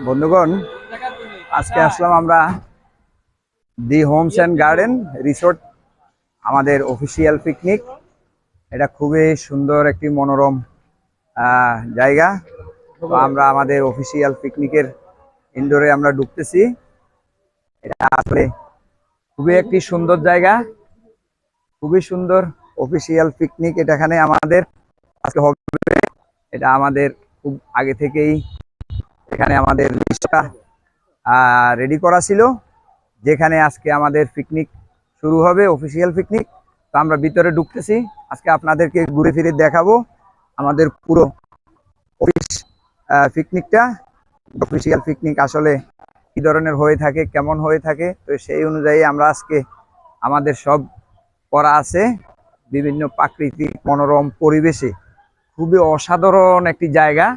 বন্ধুগণ, আজকে আসলাম আমরা দি হোমস অ্যান্ড গার্ডেন রিসোর্ট, আমাদের অফিসিয়াল পিকনিক। এটা খুবই সুন্দর একটি মনোরম জায়গা। তো আমরা আমাদের অফিসিয়াল পিকনিকের ইনডোরে আমরা ঢুকতেছি। এটা আসলে খুবই একটি সুন্দর জায়গা, খুবই সুন্দর অফিসিয়াল পিকনিক। এখানে আমাদের আজকে হবে। এটা আমাদের খুব আগে থেকেই এখানে আমাদের লিস্টটা রেডি করা ছিল, যেখানে আজকে আমাদের পিকনিক শুরু হবে, অফিসিয়াল পিকনিক। তো আমরা ভিতরে ঢুকতেছি। আজকে আপনাদেরকে ঘুরে ফিরে দেখাবো আমাদের পুরো অফিস পিকনিকটা। অফিসিয়াল পিকনিক আসলে কি ধরনের হয়ে থাকে, কেমন হয়ে থাকে, তো সেই অনুযায়ী আমরা আজকে আমাদের সব করা আছে। বিভিন্ন প্রাকৃতিক মনোরম পরিবেশে খুবই অসাধারণ একটি জায়গা।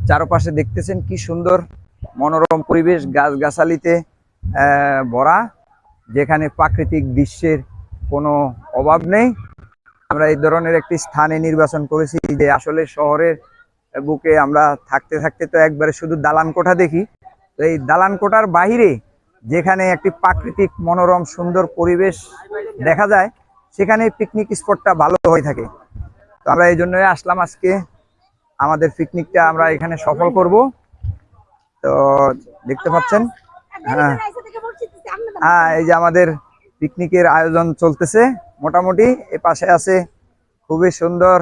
চারপাশে দেখতেছেন কি সুন্দর মনোরম পরিবেশ, গাছগাছালিতে ভরা, যেখানে প্রাকৃতিক দৃশ্যের কোনো অভাব নেই। আমরা এই ধরনের একটি স্থানে নির্বাচন করেছি, যে আসলে শহরের বুকে আমরা থাকতে থাকতে তো একবারে শুধু দালান কোঠা দেখি। তো এই দালান কোঠার বাহিরে যেখানে একটি প্রাকৃতিক মনোরম সুন্দর পরিবেশ দেখা যায়, সেখানে পিকনিক স্পটটা ভালো হয়ে থাকে। তো আমরা এই জন্যই আসলাম, আজকে আমাদের পিকনিকটা আমরা এখানে সফল করব। তো দেখতে পাচ্ছেন, হ্যাঁ হ্যাঁ, এই যে আমাদের পিকনিকের আয়োজন চলতেছে মোটামুটি। এ পাশে আছে খুবই সুন্দর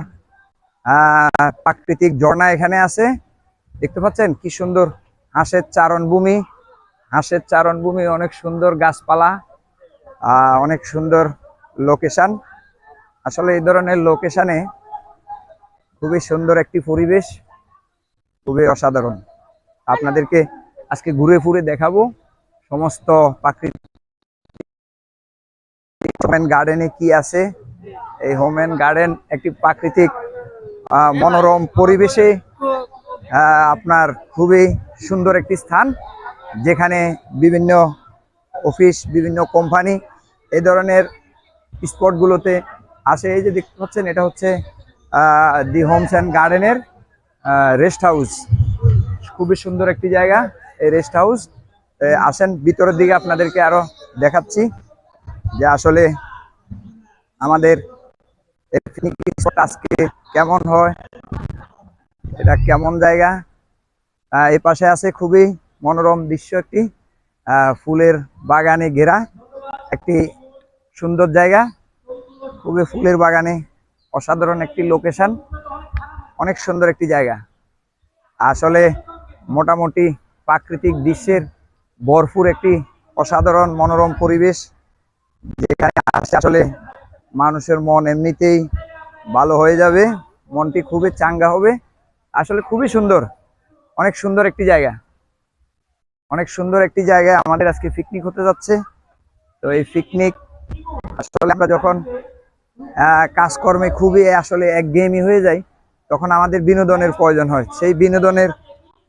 প্রাকৃতিক ঝর্ণা, এখানে আছে দেখতে পাচ্ছেন কি সুন্দর। হাঁসের চারণভূমি, হাঁসের চারণভূমি, অনেক সুন্দর গাছপালা, অনেক সুন্দর লোকেশন। আসলে এই ধরনের লোকেশনে খুবই সুন্দর একটি পরিবেশ, খুবই অসাধারণ। আপনাদেরকে আজকে ঘুরে ফুরে দেখাবো সমস্ত প্রাকৃতিক হোম অ্যান্ড গার্ডেনে কি আছে। এই হোম অ্যান্ড গার্ডেন একটি প্রাকৃতিক মনোরম পরিবেশে আপনার খুবই সুন্দর একটি স্থান, যেখানে বিভিন্ন অফিস, বিভিন্ন কোম্পানি এই ধরনের স্পটগুলোতে আসে। এই যে দেখতে পাচ্ছেন, এটা হচ্ছে দি হোমস অ্যান্ড গার্ডেনের রেস্ট হাউস। খুবই সুন্দর একটি জায়গা এই রেস্ট হাউস। আসেন ভিতরের দিকে, আপনাদেরকে আরো দেখাচ্ছি যে আসলে আমাদের পিকনিক স্পট আজকে কেমন হয়, এটা কেমন জায়গা। এই পাশে আছে খুবই মনোরম দৃশ্য, একটি ফুলের বাগানে ঘেরা একটি সুন্দর জায়গা, খুবই ফুলের বাগানে অসাধারণ একটি লোকেশন, অনেক সুন্দর একটি জায়গা। আসলে মোটামুটি প্রাকৃতিক দৃশ্যের ভরপুর একটি অসাধারণ মনোরম পরিবেশ, যেখানে আসলে মানুষের মন এমনিতেই ভালো হয়ে যাবে, মনটি খুবই চাঙ্গা হবে। আসলে খুবই সুন্দর, অনেক সুন্দর একটি জায়গা, অনেক সুন্দর একটি জায়গায় আমাদের আজকে পিকনিক হতে যাচ্ছে। তো এই পিকনিক আসলে আমরা যখন কাজকর্মে খুবই আসলে একঘেয়েমি হয়ে যায়, তখন আমাদের বিনোদনের প্রয়োজন হয়। সেই বিনোদনের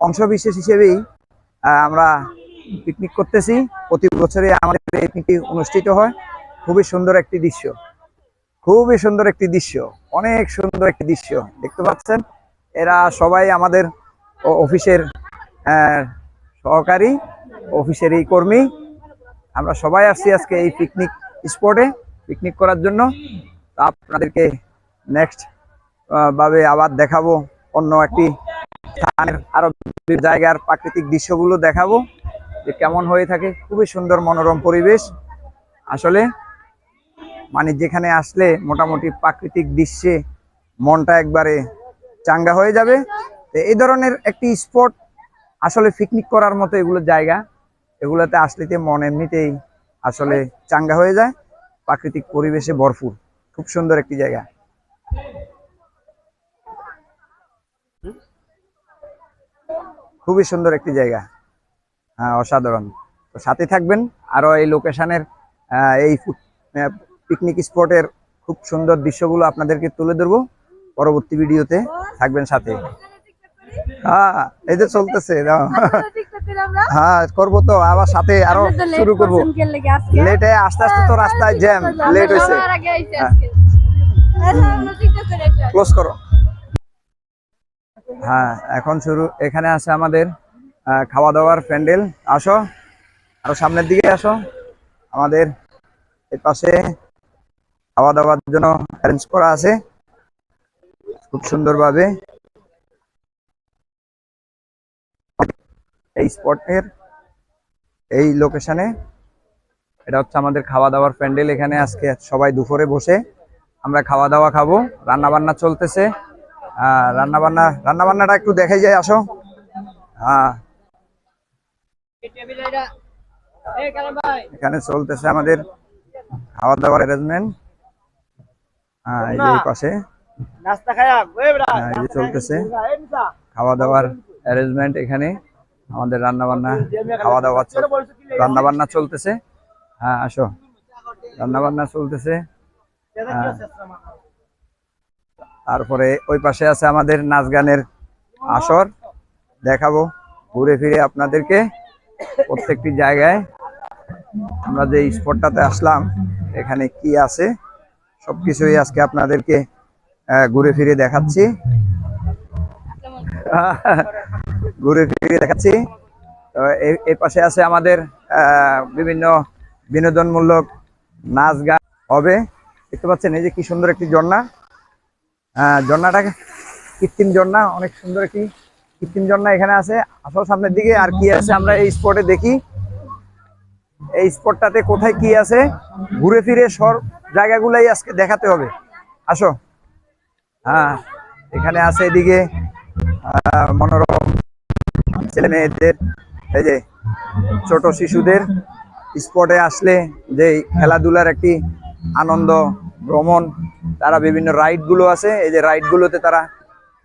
অংশবিশেষ হিসেবেই আমরা পিকনিক করতেছি। প্রতি বছরে আমাদের এই পিকনিকটি অনুষ্ঠিত হয়। খুবই সুন্দর একটি দৃশ্য, খুবই সুন্দর একটি দৃশ্য, অনেক সুন্দর একটি দৃশ্য দেখতে পাচ্ছেন। এরা সবাই আমাদের অফিসের সহকারী, অফিসের এই কর্মী। আমরা সবাই আসছি আজকে এই পিকনিক স্পটে পিকনিক করার জন্য। আপনাদেরকে নেক্সট ভাবে আবার দেখাবো, অন্য একটি স্থানের আরো জায়গার প্রাকৃতিক দৃশ্যগুলো দেখাবো যে কেমন হয়ে থাকে। খুবই সুন্দর মনোরম পরিবেশ, আসলে মানে যেখানে আসলে মোটামুটি প্রাকৃতিক দৃশ্যে মনটা একবারে চাঙ্গা হয়ে যাবে। তো এই ধরনের একটি স্পট আসলে পিকনিক করার মতো এগুলো জায়গা, এগুলোতে আসলেতে মন এমনিতেই আসলে চাঙ্গা হয়ে যায়, প্রাকৃতিক পরিবেশে ভরপুর, খুব সুন্দর একটি জায়গা, খুবই সুন্দর একটি জায়গা, হ্যাঁ অসাধারণ। তো সাথে থাকবেন, আরো এই লোকেশনের এই পিকনিক স্পটের খুব সুন্দর দৃশ্যগুলো আপনাদেরকে তুলে ধরবো পরবর্তী ভিডিওতে, থাকবেন সাথে। হ্যাঁ এই যে চলতেছে, হ্যাঁ করবো তো, আবার সাথে আরো শুরু করবো। লেটে আস্তে আস্তে তো রাস্তায় জ্যাম, লেট হয়েছে। ক্লোজ করো। হ্যাঁ এখন শুরু, এখানে আছে আমাদের খাওয়া দাওয়ার প্যান্ডেল। আসো, আরো সামনের দিকে আসো। আমাদের এই পাশে খাওয়া দাওয়ার জন্য অ্যারেঞ্জ করা আছে খুব সুন্দরভাবে। এই স্পটের এই লোকেশনে এটা হচ্ছে আমাদের খাওয়া দাওয়ার প্যান্ডেল। এখানে আজকে সবাই দুপুরে বসে আমরা খাওয়া দাওয়া খাবো। রান্না বান্না চলতেছে। রান্না বান্নাটা একটু দেখে যায়, আসো। এখানে চলতেছে আমাদের খাওয়া দাওয়ার অ্যারেঞ্জমেন্ট। এই যে এই পাশে এই যে চলতেছে খাওয়া দাওয়ার অ্যারেঞ্জমেন্ট। এখানে আমাদের রান্না বান্না চলতেছে। আসো, রান্না বান্না চলতেছে। তারপরে ওই পাশে আছে আমাদের নাচ গানের আসর। দেখাবো ঘুরে ফিরে আপনাদেরকে প্রত্যেকটি জায়গায়। আমরা যে স্পটটাতে আসলাম এখানে কি আছে সবকিছুই আজকে আপনাদেরকে ঘুরে ফিরে দেখাচ্ছি। তো এই পাশে আছে আমাদের বিভিন্ন বিনোদনমূলক নাচ গান হবে। দেখতে পাচ্ছেন এই যে কি সুন্দর একটি ঝর্ণা। ঝর্ণাটা কৃত্রিম ঝর্ণা, অনেক সুন্দর একটি কৃত্রিম ঝর্ণা এখানে আছে। আসল সামনের দিকে আর কি আছে আমরা এই স্পটে দেখি। এই স্পটটাতে কোথায় কি আছে ঘুরে ফিরে সব জায়গাগুলাই আজকে দেখাতে হবে। আসো। এখানে আছে এদিকে মনোরম ছেলে মেয়েদের, এই যে ছোট শিশুদের স্পটে আসলে যে খেলাধুলার একটি আনন্দ ভ্রমণ, তারা বিভিন্ন রাইড গুলো আছে, এই যে রাইড গুলোতে তারা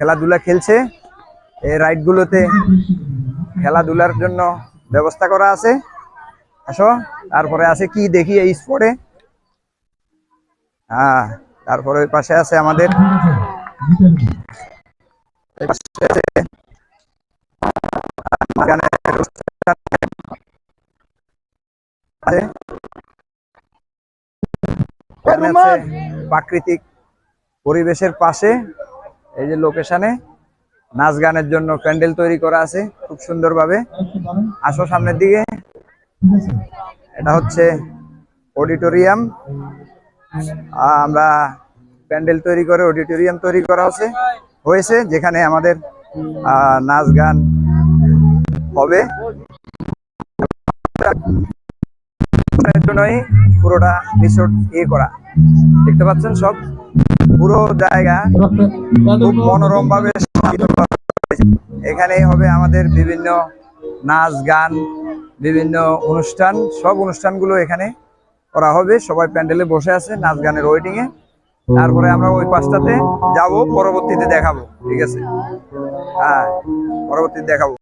খেলাধুলা খেলছে। এই রাইড গুলোতে খেলাধুলার জন্য ব্যবস্থা করা আছে। আসো, তারপরে আছে কি দেখি এই স্পটে। তারপরে ওই পাশে আছে আমাদের প্রাকৃতিক পরিবেশের পাশে এই যে লোকেশনে নাচ গানের জন্য প্যান্ডেল তৈরি করা আছে খুব সুন্দরভাবে। আসো সামনের দিকে। এটা হচ্ছে অডিটোরিয়াম। আমরা প্যান্ডেল তৈরি করে অডিটোরিয়াম তৈরি করা হয়েছে যেখানে আমাদের নাচ গান হবে। জন্যই পুরোটা রিসোর্ট করা, দেখতে পাচ্ছেন সব পুরো জায়গা খুব মনোরম ভাবে। এখানেই হবে আমাদের বিভিন্ন নাচ গান, বিভিন্ন অনুষ্ঠান, সব অনুষ্ঠানগুলো এখানে করা হবে। সবাই প্যান্ডেলে বসে আছে নাচ গানের ওয়েটিং এ। তারপরে আমরা ওই পাশটাতে যাব, পরবর্তীতে দেখাবো। ঠিক আছে, পরবর্তীতে দেখাবো।